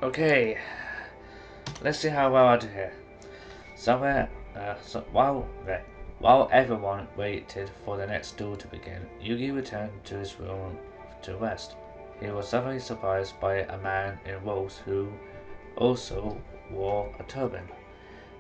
Okay, let's see how well I do here. Somewhere, while everyone waited for the next duel to begin, Yugi returned to his room to rest. He was suddenly surprised by a man in robes who also wore a turban.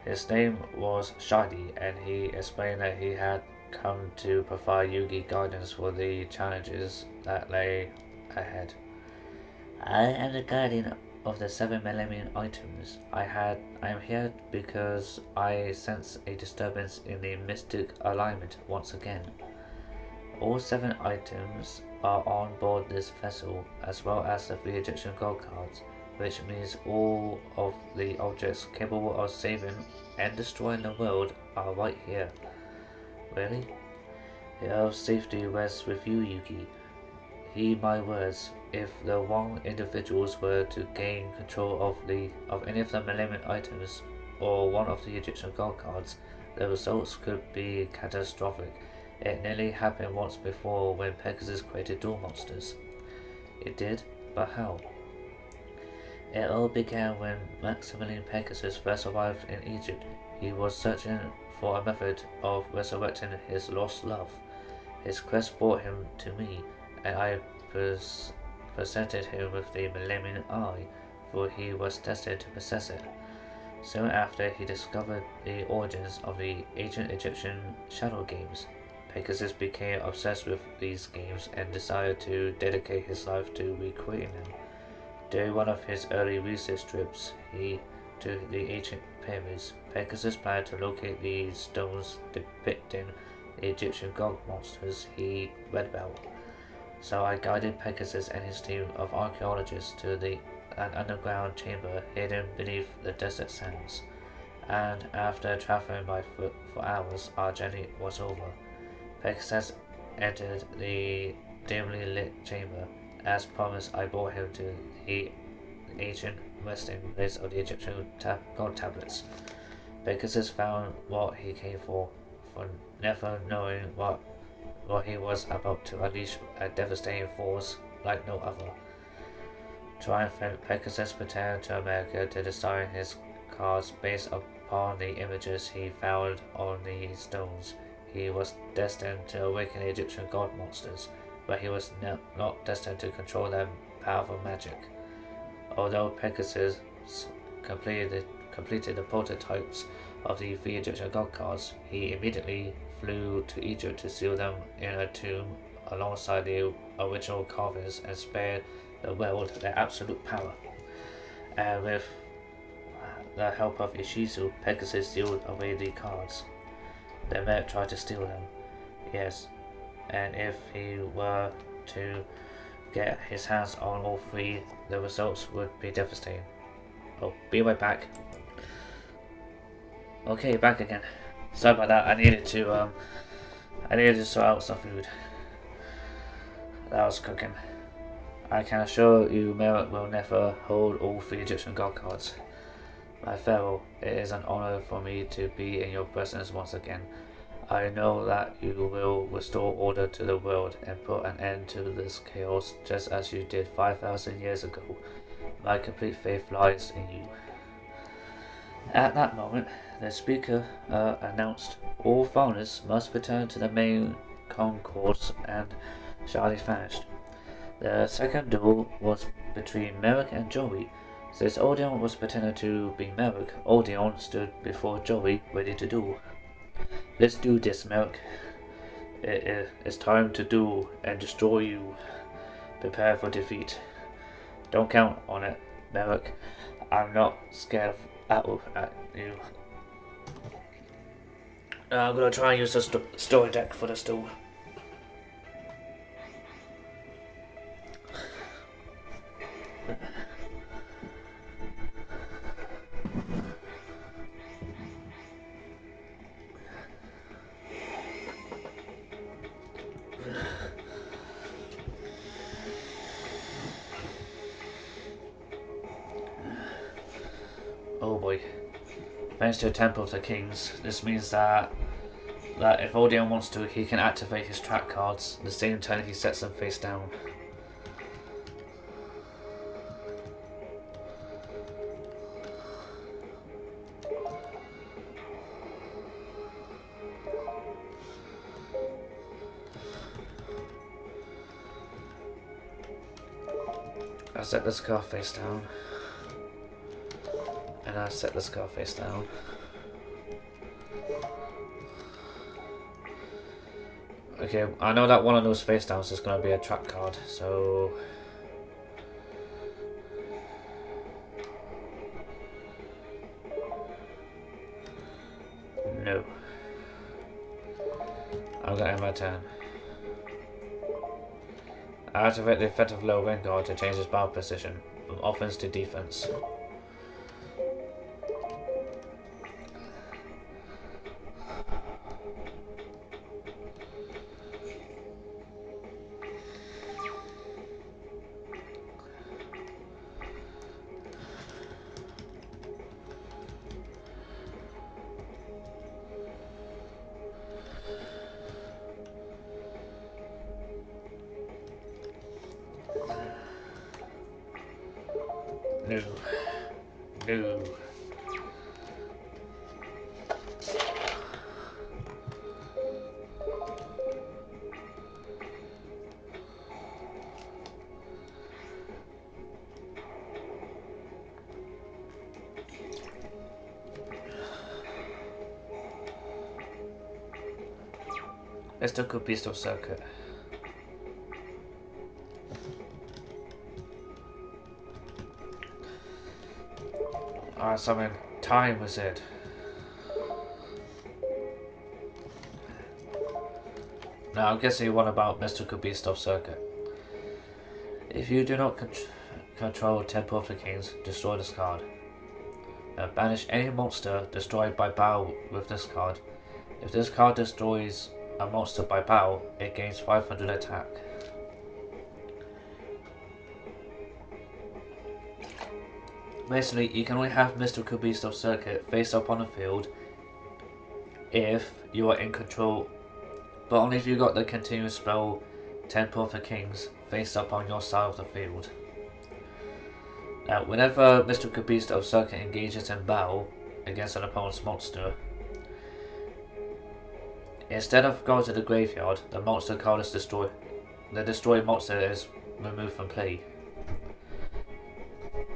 His name was Shadi, and he explained that he had come to provide Yugi guidance for the challenges that lay ahead. I am the guardian of the 7 million items. I am here because I sense a disturbance in the mystic alignment once again. All 7 items are on board this vessel, as well as the 3 Egyptian gold cards, which means all of the objects capable of saving and destroying the world are right here. Really? Your safety rests with you, Yugi. Heed my words. If the wrong individuals were to gain control of any of the Millennium items or one of the Egyptian gold cards, the results could be catastrophic. It nearly happened once before when Pegasus created duel monsters. It did, but how? It all began when Maximilian Pegasus first arrived in Egypt. He was searching for a method of resurrecting his lost love. His quest brought him to me, and I presented him with the Millennium Eye, for he was destined to possess it. Soon after, he discovered the origins of the ancient Egyptian shadow games. Pegasus became obsessed with these games and decided to dedicate his life to recreating them. During one of his early research trips to the ancient pyramids, Pegasus planned to locate the stones depicting the Egyptian god monsters he read about. So I guided Pegasus and his team of archaeologists to an underground chamber hidden beneath the desert sands. And after traveling by foot for hours, our journey was over. Pegasus entered the dimly lit chamber. As promised, I brought him to the ancient resting place of the Egyptian god tablets. Pegasus found what he came for never knowing what he was about to unleash a devastating force like no other. Triumphant, Pegasus returned to America to design his cards based upon the images he found on the stones. He was destined to awaken the Egyptian god monsters, but he was not destined to control their powerful magic. Although Pegasus completed the prototypes of the 3 Egyptian god cards, he immediately flew to Egypt to seal them in a tomb alongside the original carvings and spare the world their absolute power. And with the help of Ishizu, Pegasus sealed away the cards. The Met tried to steal them, yes, and if he were to get his hands on all 3, the results would be devastating. Oh, be right back. Okay, back again. Sorry about that. I needed to sort out some food that I was cooking. I can assure you, Merrick will never hold all 3 Egyptian god cards. My Pharaoh, it is an honor for me to be in your presence once again. I know that you will restore order to the world and put an end to this chaos just as you did 5,000 years ago. My complete faith lies in you. At that moment, the speaker announced all foreigners must return to the main concourse, and Charlie vanished. The second duel was between Merrick and Joey. Since Odion was pretending to be Merrick, Odion stood before Joey ready to duel. Let's do this, Merrick. It's time to duel and destroy you. Prepare for defeat. Don't count on it, Merrick. I'm not scared at you. I'm gonna try and use the story deck for this duel. Oh boy. Thanks to the Temple of the Kings, this means that if Odion wants to, he can activate his track cards the same turn he sets them face down. I set this card face down. And I set this card face down. Okay, I know that one of those face downs is going to be a trap card, so... No. I'm going to end my turn. I activate the effective low wing guard to change his battle position from offense to defense. No. No. Let's do a good beast of circuit. Alright, summon time wizard. Now I'm guessing what about Mystical Beast of Circuit. If you do not control Temple of the Kings, destroy this card. Banish any monster destroyed by battle with this card. If this card destroys a monster by battle, it gains 500 attack. Basically, you can only have Mystical Beast of Circuit face up on the field if you are in control, but only if you got the continuous spell Temple of the Kings face up on your side of the field. Now, whenever Mystical Beast of Circuit engages in battle against an opponent's monster, instead of going to the graveyard, the monster card is destroyed. The destroyed monster is removed from play.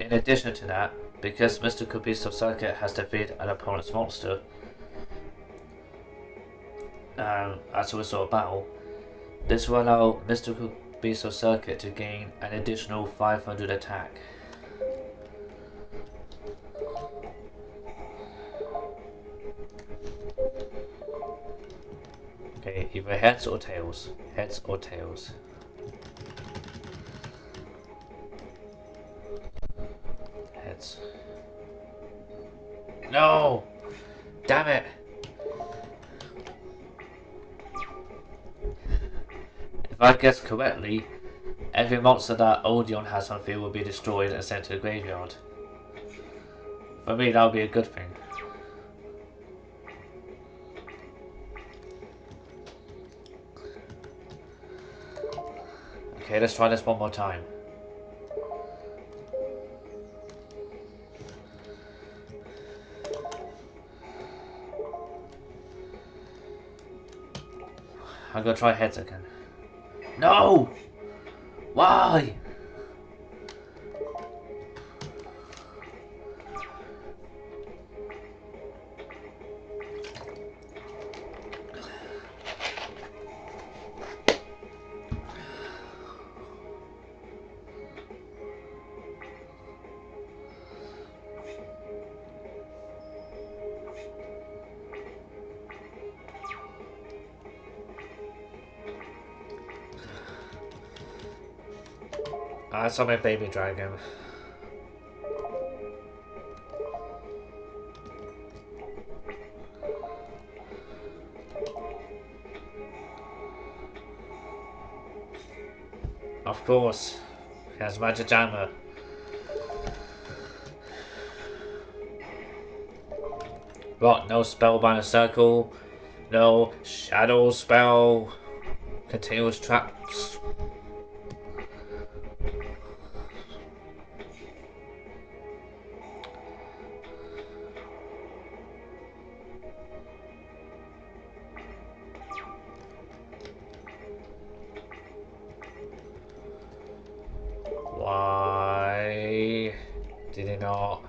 In addition to that, because Mystical Beast of Circuit has defeated an opponent's monster as a result of battle, this will allow Mystical Beast of Circuit to gain an additional 500 attack. Okay, either heads or tails. Heads or tails. Heads. No! Damn it! If I guess correctly, every monster that Odion has on field will be destroyed and sent to the graveyard. For me, that would be a good thing. Okay, let's try this one more time. I'm gonna try heads again. No! Why? I saw my baby dragon. Of course. He has magic jammer. What? No spellbinder circle. No shadow spell. Continuous traps. Why? Did he not?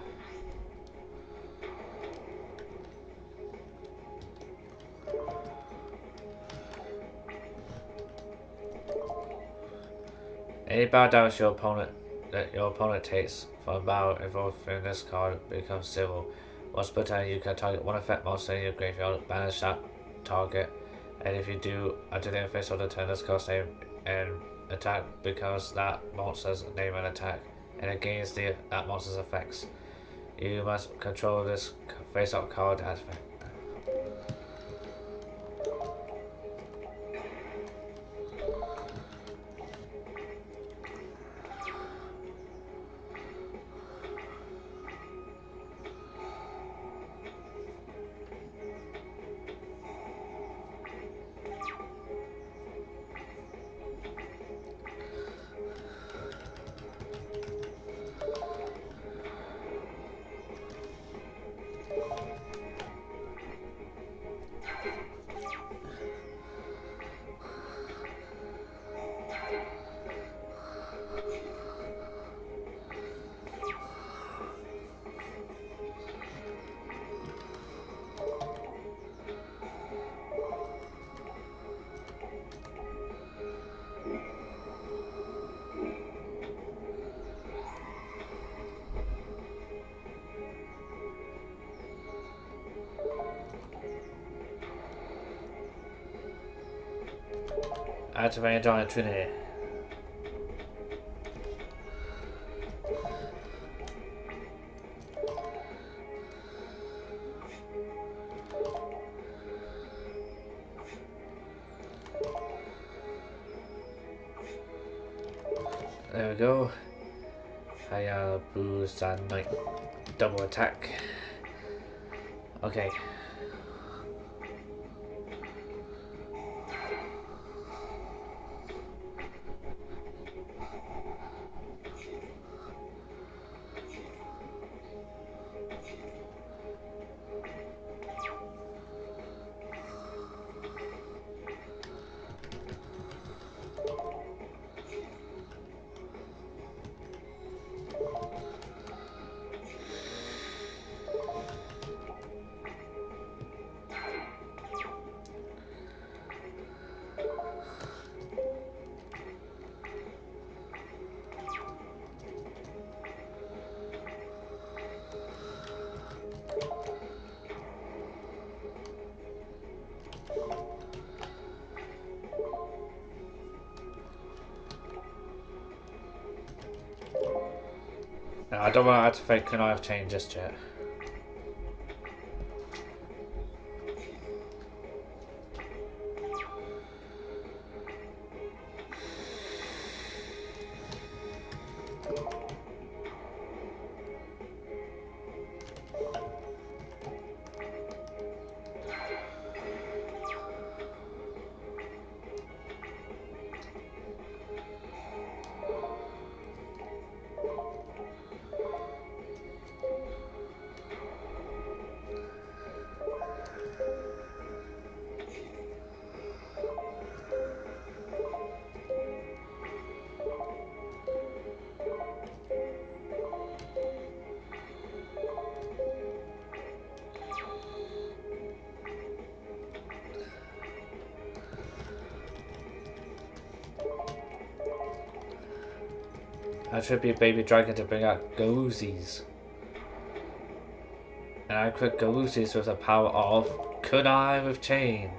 Any bow damage your opponent takes from a battle involving this card becomes civil. Once per turn, you can target one effect monster in your graveyard, banish that target, and if you do, until the end phase of the turn, this card's name and attack becomes that monster's name and attack, and it gains that monster's effects. You must control this face-up card as effect. Activate Giant Trinity. There we go. Hayabusa Knight. Double attack. Okay. No, I don't want to activate Konami chain just yet. I tribute Baby Dragon to bring out Goosies. And I equip Goosies with the power of Kunai with Chain.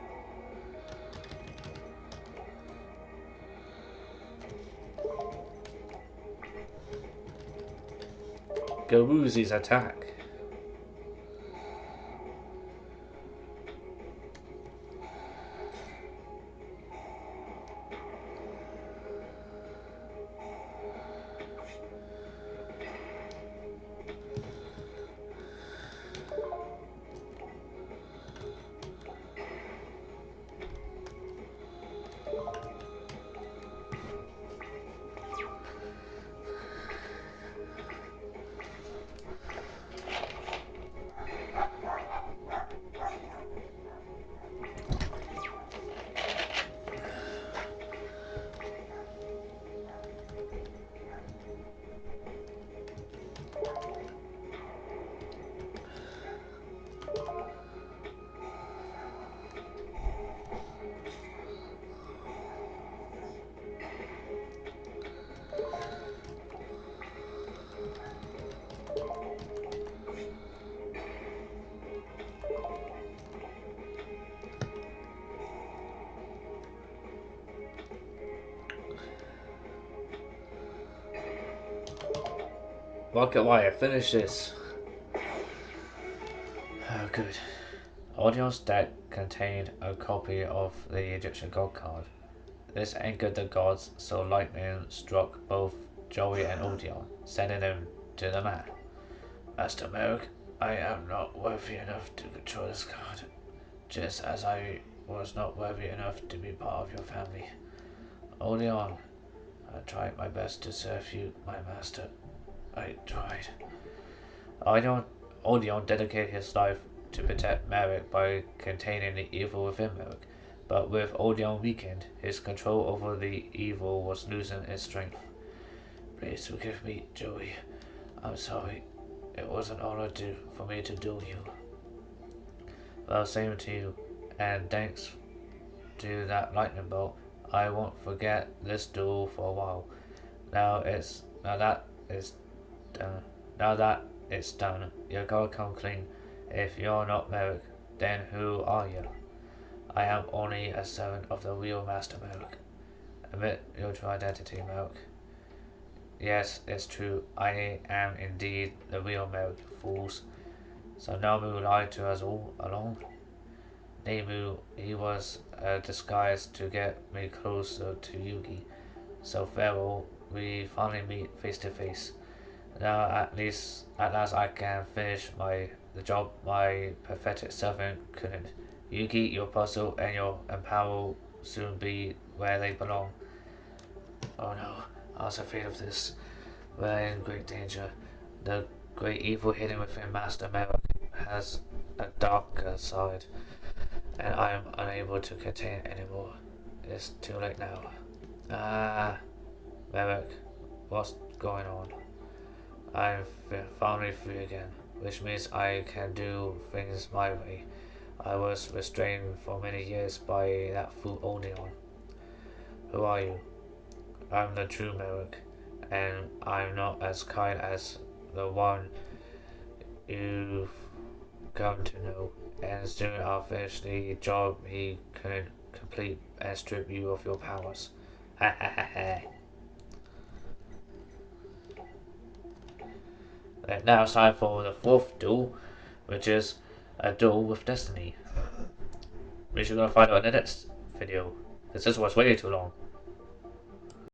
Goosies attack. Rocket Wire, finish this. Oh, good. Odion's deck contained a copy of the Egyptian god card. This angered the gods, so lightning struck both Joey and Odion, sending them to the mat. Master Merrick, I am not worthy enough to control this card, just as I was not worthy enough to be part of your family. Odion, I tried my best to serve you, my master. I tried. Odion dedicated his life to protect Merrick by containing the evil within Merrick, but with Odion weakened, his control over the evil was losing its strength. Please forgive me, Joey. I'm sorry. It was an honor for me to duel you. Well, same to you, and thanks to that lightning bolt, I won't forget this duel for a while. Now that is done. Now that it's done, you gotta come clean. If you're not Merrick, then who are you? I am only a servant of the real Master Merrick. Admit your true identity, Merrick. Yes, it's true. I am indeed the real Merrick, fools. So Namu lied to us all along. Nemu, he was a disguise to get me closer to Yugi. So farewell, we finally meet face to face. Now at last I can finish the job my pathetic servant couldn't. Yugi, your puzzle and your empower will soon be where they belong. Oh no, I was afraid of this. We're in great danger. The great evil hidden within Master Merrick has a darker side, and I am unable to contain it anymore. It's too late now. Ah, Merrick, what's going on? I'm finally free again, which means I can do things my way. I was restrained for many years by that fool Odeon. Who are you? I'm the true Merrick, and I'm not as kind as the one you've come to know. And soon I'll finish the job he couldn't complete and strip you of your powers. Ha ha ha ha. And now it's time for the fourth duel, which is a duel with destiny. Which you're gonna find out in the next video, because this was way too long.